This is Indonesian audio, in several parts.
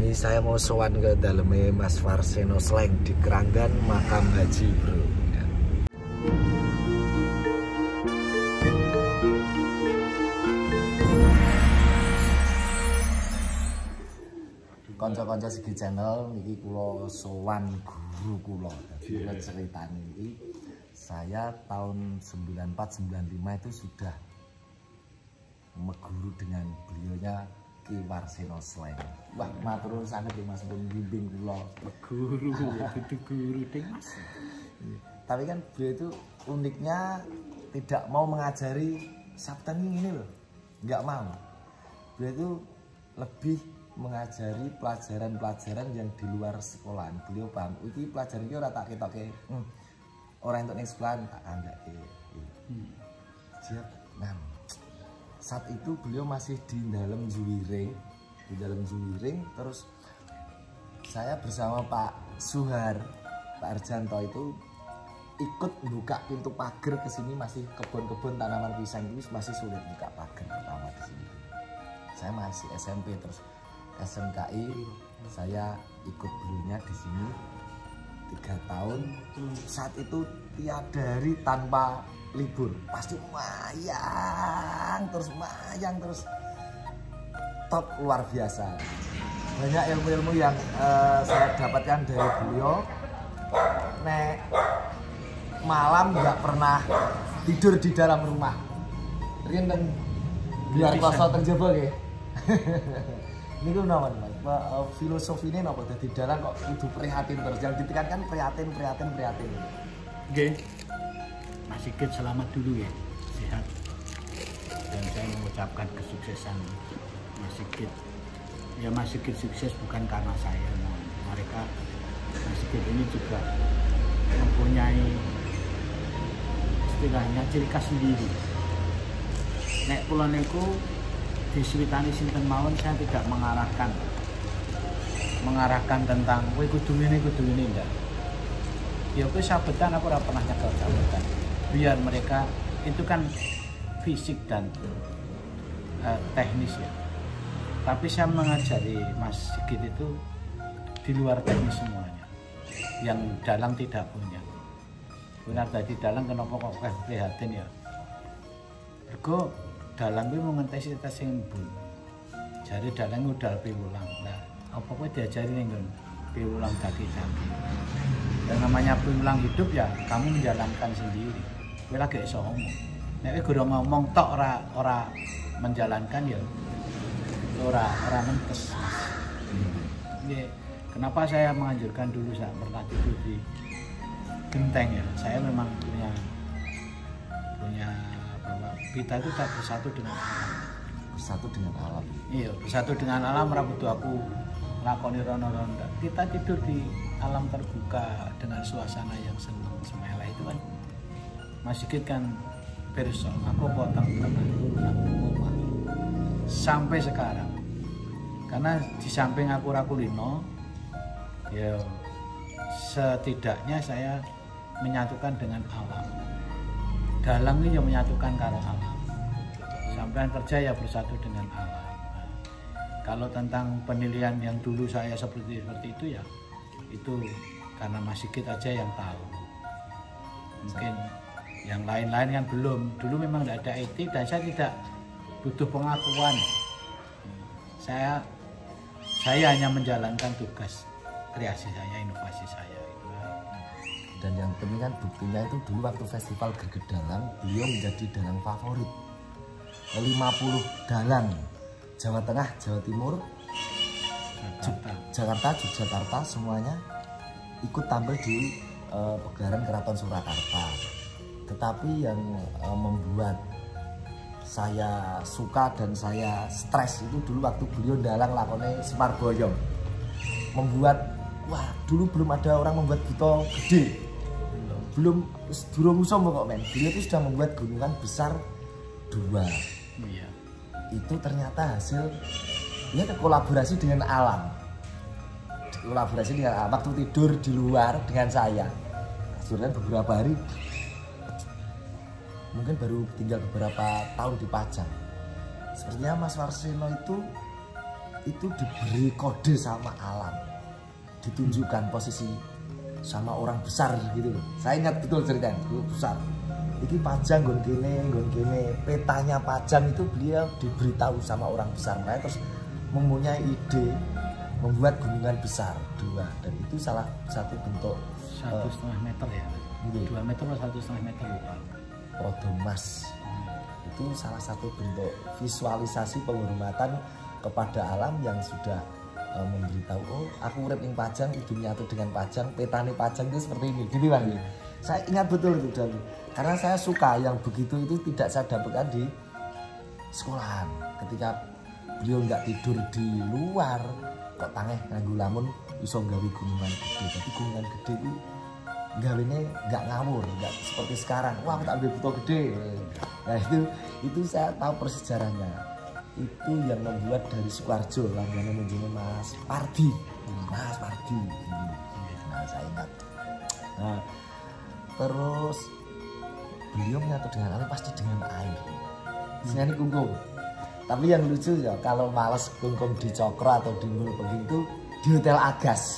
Ini saya mau sowan ke dalamnya Mas Warseno Sleng di Keranggan Makam Haji, bro. Konco-konco segi channel niki kula sowan guru kula. Kula ceritani iki saya tahun 94-95 itu sudah meguru dengan beliaunya Ki Warseno Sleng. Wah, matur sanget ya Mas pun bimbing kula. Guru ya kudu guru ding Mas. Tapi kan beliau itu uniknya tidak mau mengajari sabten ini loh. Enggak mau. Beliau itu lebih mengajari pelajaran-pelajaran yang di luar sekolahan. Beliau paham, iki pelajaran iki ora tak ketoke. Ora entuk ning sekolahan tak andake. Siap. Nah, saat itu beliau masih di dalam Juwiring. Di dalam Juwiring terus saya bersama Pak Suhar, Pak Arjanto itu ikut buka pintu pagar ke sini. Masih kebun-kebun tanaman pisang itu masih sulit buka pagar pertama di sini. Saya masih SMP terus SMKI saya ikut beliaunya di sini 3 tahun. Saat itu tiada hari tanpa libur, pasti mayang terus top luar biasa. Banyak ilmu-ilmu yang saya dapatkan dari beliau. Nek malam nggak pernah tidur di dalam rumah. Rinten biar koso terjebak ya. Ini kan nama filosofi ini apa? Di dalam kok kudu prihatin terus. Yang ditekankan prihatin. Oke. Mas Sigit selamat dulu ya, sehat. Dan saya mengucapkan kesuksesan Mas Sigit. Ya Mas Sigit sukses bukan karena saya, mereka. Mas Sigit ini juga mempunyai istilahnya ciri khas sendiri. Nek kula niku diswitani sinten mawon, saya tidak mengarahkan tentang kowe kudu ngene enggak. Ya kowe sabetan aku ora pernah nyekel sabetan. Biar mereka itu kan fisik dan teknis ya. Tapi saya mengajari Mas Sigit itu di luar teknis semuanya. Yang dalang tidak punya. Benar tadi dalang kenapa kok prihatin ya? Mergo dalang kuwi mau ngentesi tes sing mbun. Jare dalang udah piwulang. Nah, apa kowe diajari ning nggon piwulang daki-daki. Dan namanya piwulang hidup ya kamu menjalankan sendiri. Kowe lagi iso ngomong. Nek kowe guru ngomong tok ora menjalankan ya ora nentes. Nggih, kenapa saya menganjurkan dulu saat pernah tidur di genteng ya. Saya memang punya bahwa kita itu tak bersatu dengan alam. Iya, bersatu dengan alam. Ora butuh aku lakoni rono-rono. Kita tidur di alam terbuka dengan suasana yang senang semela itu kan. Mas Sigit kan perso, aku potong teman rumah sampai sekarang. Karena di samping aku rakulino, ya setidaknya saya menyatukan dengan alam. Dalang ini yang menyatukan karo alam. Sampai kerja ya bersatu dengan alam. Nah, kalau tentang penilaian yang dulu saya seperti itu ya, itu karena Mas Sigit aja yang tahu. Mungkin yang lain-lain kan belum. Dulu memang tidak ada etik dan saya tidak butuh pengakuan. Saya hanya menjalankan tugas kreasi saya, inovasi saya. Dan yang penting kan buktinya itu dulu waktu festival Greget Dalang, beliau menjadi dalang favorit. 50 dalang Jawa Tengah, Jawa Timur, Jakarta, Yogyakarta semuanya ikut tampil di pagelaran Keraton Surakarta. Tetapi yang membuat saya suka dan saya stres itu dulu waktu beliau dalang lakone Semar Boyong. Membuat, wah dulu belum ada orang membuat buto gede. Belum kok men. Beliau itu sudah membuat gunungan besar 2. Iya. Itu ternyata hasil ya kolaborasi dengan alam. Kolaborasi dengan alam. Waktu tidur di luar dengan saya. Sudah beberapa hari, mungkin baru tinggal beberapa tahun di Pajang. Sepertinya Mas Warseno itu itu diberi kode sama alam, ditunjukkan posisi sama orang besar gitu loh. Saya ingat betul ceritanya, itu besar. Ini Pajang nggon kene, petanya Pajang itu beliau diberitahu sama orang besar. Nah, terus mempunyai ide membuat gunungan besar 2, dan itu salah satu bentuk 1,5 meter ya. 2 meter atau 1,5 meter lupa. Prodomas. Itu salah satu bentuk visualisasi penghormatan kepada alam yang sudah memberitahu, oh aku urip ing Pajang, hidup nyatu dengan Pajang, petane Pajang itu seperti ini, gitu Bang. Saya ingat betul itu, dan karena saya suka yang begitu itu tidak saya dapatkan di sekolahan. Ketika beliau nggak tidur di luar, kok tangeh nganggo lamun iso gawe gunungan gede. Tapi gunungan gede itu gawene nggak ngawur, nggak seperti sekarang. Wah, aku tak ambil foto gede. Nah itu saya tahu persejarahnya. Itu yang membuat dari Sukoharjo langganan menjadi Mas Pardi. Mas Pardi. Nah, saya ingat. Nah, terus beliau menyatu dengan alam pasti dengan air. Senani kungkum. Tapi yang lucu ya, kalau males kungkum di Cokro atau di Mulu Pengging itu di Hotel Agas.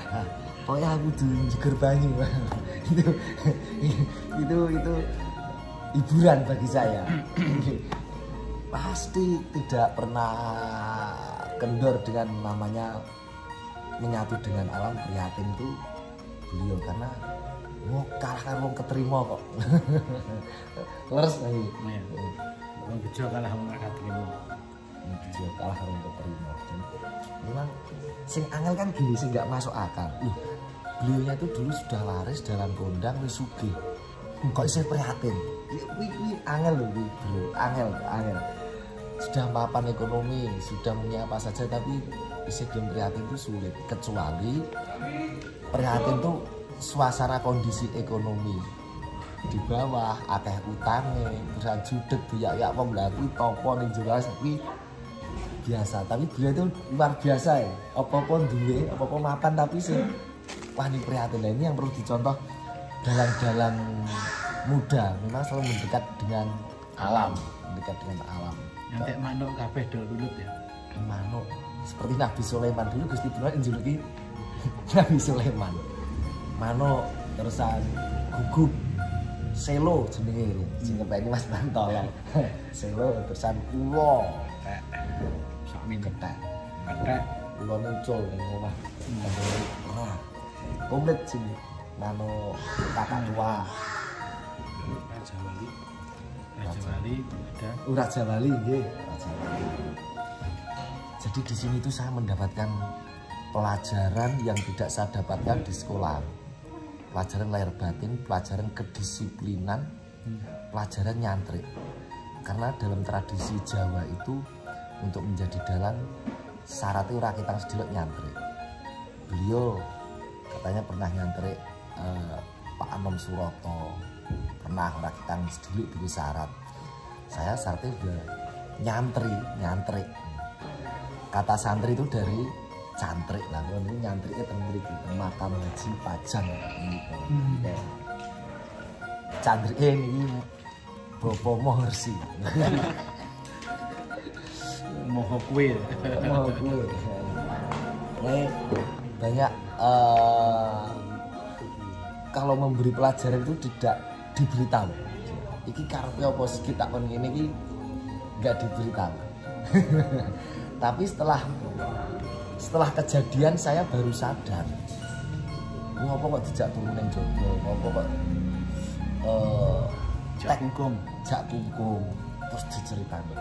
Nah, pokoknya aku di Jeger Banyu. itu hiburan bagi saya. Pasti tidak pernah kendor dengan namanya menyatu dengan alam. Prihatin itu beliau karena mau kalah kan wong keterima kok. Leres lagi. Wong bejo kalah wong keterima. Bejo kalah wong keterima. Memang sing angel kan gini, sing nggak masuk akal. Beliaunya itu dulu sudah laris dalam kondang wis sugih. Kok saya prihatin. Wih, angel loh, bro, angel. Sudah mapan ekonomi, sudah punya apa saja, tapi isi belum prihatin itu sulit. Kecuali prihatin itu suasana kondisi ekonomi di bawah, akeh utangnya, terus judek buyak pembelaku, topo ning jelas, tapi biasa. Tapi beliau itu luar biasa ya. Apa-apa duwe, apa-apa mapan, tapi sih wah ini prihatin. Nah, ini yang perlu dicontoh dalang-dalang muda, memang selalu mendekat dengan alam, Nanti manuk kabeh do lulut ya. Manuk seperti Nabi Sulaiman dulu, Gusti Brunan njuluki Nabi Sulaiman. Manuk terusan gugup selo jenenge sing ngepeni Mas Bantolo. Selo terusan ulo. Sakmi kethek. Ulo muncul ning omah. Wah. Komplit sing manuk kakak tua. Raja Wali nggih. Jadi di sini tuh saya mendapatkan pelajaran yang tidak saya dapatkan di sekolah. Pelajaran lahir batin, pelajaran kedisiplinan, pelajaran nyantrik. Karena dalam tradisi Jawa itu untuk menjadi dalang syaratnya rakitang sedilok nyantrik. Beliau katanya pernah nyantrik Pak Anom Suroto, pernah rakitang sedilok di syarat. Saya syaratnya udah nyantrik. Kata santri itu dari cantrik lah, ini nyantriknya termrik itu makam Haji Pajang gitu. Cantriknya ini Bopo Mohersi. Moho kue. Ini banyak kalau memberi pelajaran itu tidak diberitahu. Iki karepe apa sih kita kon ngene iki enggak diberitahu. Tapi setelah kejadian saya baru sadar. Ngopo kok dijak turun ning Jogja, ngopo kok jak kungkum terus diceritani.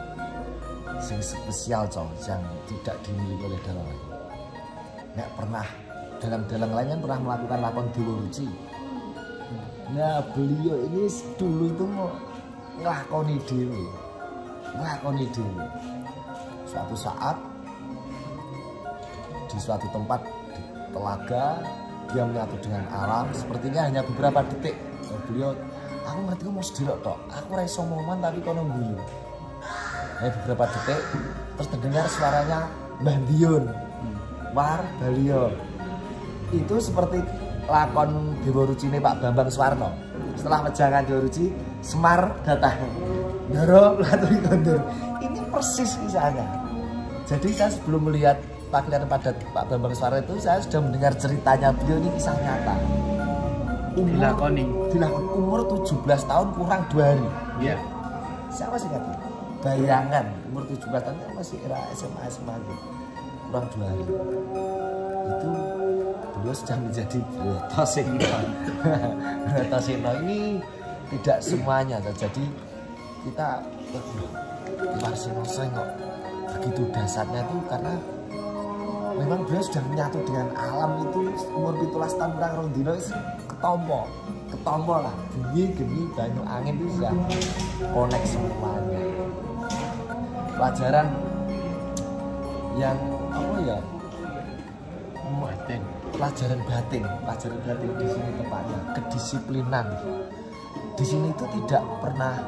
Sing spesial yang tidak dimiliki oleh dalang lain. Nek pernah dalang-dalang lain kan pernah melakukan lakon Dewa Ruci. Nah beliau ini dulu itu mau ngelakoni dewi. Suatu saat di suatu tempat di telaga dia menyatu dengan alam, sepertinya hanya beberapa detik. Beliau, aku ngerti mau sedelok tok, aku raiso momen tapi kono guyu. Beberapa detik terus terdengar suaranya Mbah Diun, War Balio. Itu seperti lakon Dewa Ruci ini Pak Bambang Suwarno. Setelah wejangan Dewa Ruci, Semar datang. Ndoro laturi kondur. Ini persis kisahnya. Jadi saya sebelum melihat pagelaran pada Pak Bambang Suara itu, saya sudah mendengar ceritanya beliau, ini kisah nyata. Umur 17 tahun kurang 2 hari. Iya. Saya masih ingat. Bayangan umur 17 tahun masih era SMA gitu. Kurang 2 hari. Itu beliau sudah menjadi Broto Seno. Broto Seno ini tidak semuanya. Jadi kita Iwar Seno kok begitu dasarnya itu karena memang beliau sudah menyatu dengan alam itu umur 17 tahun kurang rong dino ketompo lah, geni banyu angin itu sudah connect semuanya. Pelajaran yang apa ya, pelajaran batin di sini tepatnya kedisiplinan. Di sini itu tidak pernah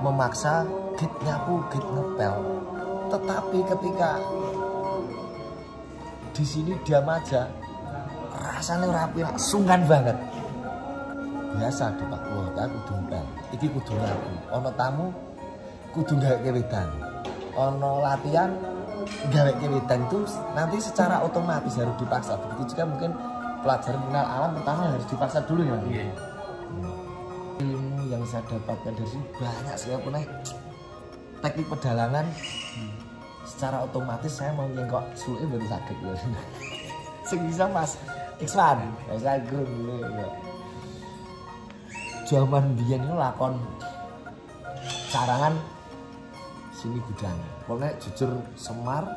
memaksa git nyapu git ngepel, tetapi ketika di sini diam aja rasanya rapi, sungkan banget. Biasa di Pak Wah kudu ngepel, iki kudu nyapu, ono tamu kudu gawe kewedan, ono latihan gawe kewedan, itu nanti secara otomatis harus dipaksa. Begitu juga mungkin pelajaran mengenal alam pertama harus dipaksa dulu ya. Ilmu yang saya dapatkan dari sini banyak sekali, teknik pedalangan secara otomatis saya mau nyenggok suluknya baru sakit ya. Sing bisa Mas Iksan, saya guru ya. Zaman biyen itu lakon carangan sini gudang. Pokoknya jujur Semar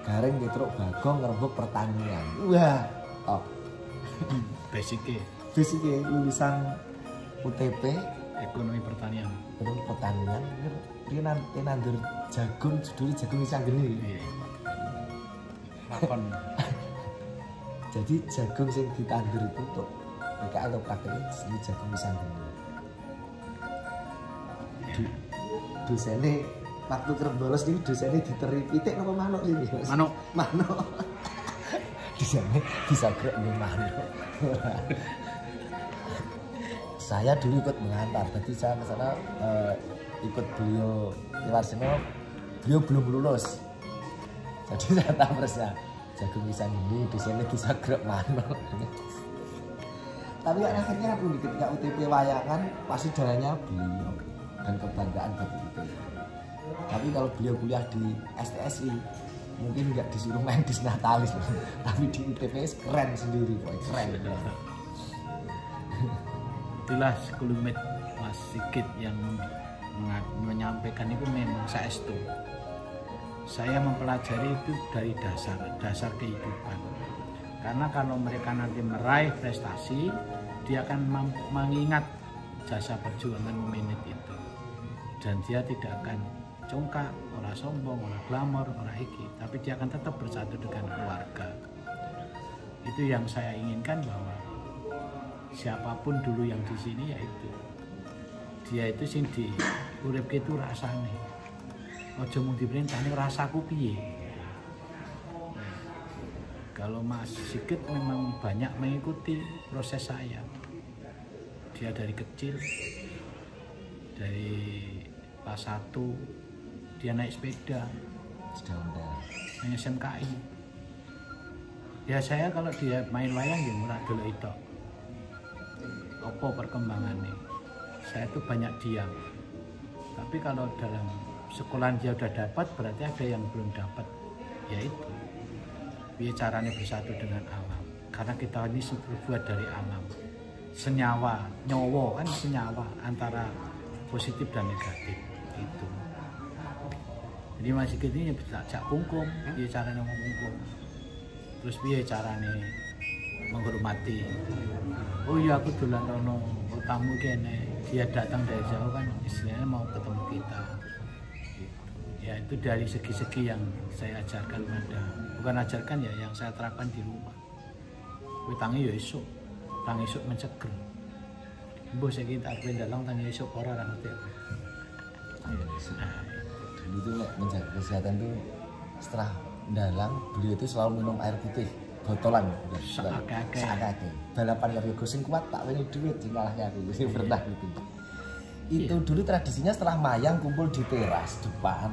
Garing Petruk Bagong ngerembuk pertanian. Wah, basicnya lulusan UTP ekonomi pertanian. Dia nandur jagung, judulnya jagung isang geni. Lakon. Jadi jagung yang ditandur itu untuk PKL atau prakteknya ini jagung isang geni. Dosennya waktu kerbolos ini dosennya diteri pitik apa manuk ini? Manuk. Dosennya bisa gerak dengan manuk. Saya dulu ikut mengantar, jadi saya ke sana ikut beliau Iwar Seno, beliau belum lulus. Jadi saya tahu persnya jagung pisang ini dosennya bisa gerak manuk. Tapi akhirnya aku ketika UTP wayangan pasti jalannya beliau dan kebanggaan bagi itu. Tapi kalau beliau kuliah di STSI mungkin nggak disuruh main di Natalis, tapi di UTP keren sendiri, keren. Itulah sekelumit Mas Sigit yang menyampaikan itu memang saestu. Saya mempelajari itu dari dasar kehidupan. Karena kalau mereka nanti meraih prestasi, dia akan mengingat jasa perjuangan memanage itu. Dan dia tidak akan congkak, ora sombong, ora glamor, ora iki, tapi dia akan tetap bersatu dengan keluarga. Itu yang saya inginkan, bahwa siapapun dulu yang di sini yaitu dia itu sing di urip itu rasane. Aja mung diperintahne rasaku piye. Kalau Mas Sigit memang banyak mengikuti proses saya. Dia dari kecil, dari kelas 1 dia naik sepeda naik SMKI. Ya saya kalau dia main wayang ya murah dulu itu. Apa perkembangannya? Saya tuh banyak diam. Tapi kalau dalam sekolahan dia udah dapat, berarti ada yang belum dapat. Yaitu biar caranya bersatu dengan alam. Karena kita ini terbuat dari alam. Senyawa, nyowo kan senyawa antara positif dan negatif itu. Jadi Mas Sigit ini bisa jak kungkum, dia caranya ngomong, terus dia caranya menghormati. Oh iya aku dolan rono tamu kene, dia datang dari jauh kan istilahnya mau ketemu kita. Ya itu dari segi-segi yang saya ajarkan pada, bukan ajarkan ya, yang saya terapkan di rumah. Tangi ya esok, tangi esok menceger. Mbok saiki tak pendalang tangi esok ora ngerti. Dulu itu menjaga kesehatan itu setelah dalang beliau itu selalu minum air putih botolan sakake. Balapan karo sing kuat tak wengi dhuwit sing kalahke aku sing pernah gitu. itu dulu tradisinya setelah mayang kumpul di teras depan.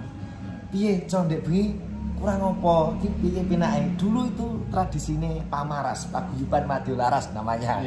Piye condek bengi kurang apa iki piye pinake. Dulu itu tradisine pamaras, paguyuban Madiolaras namanya.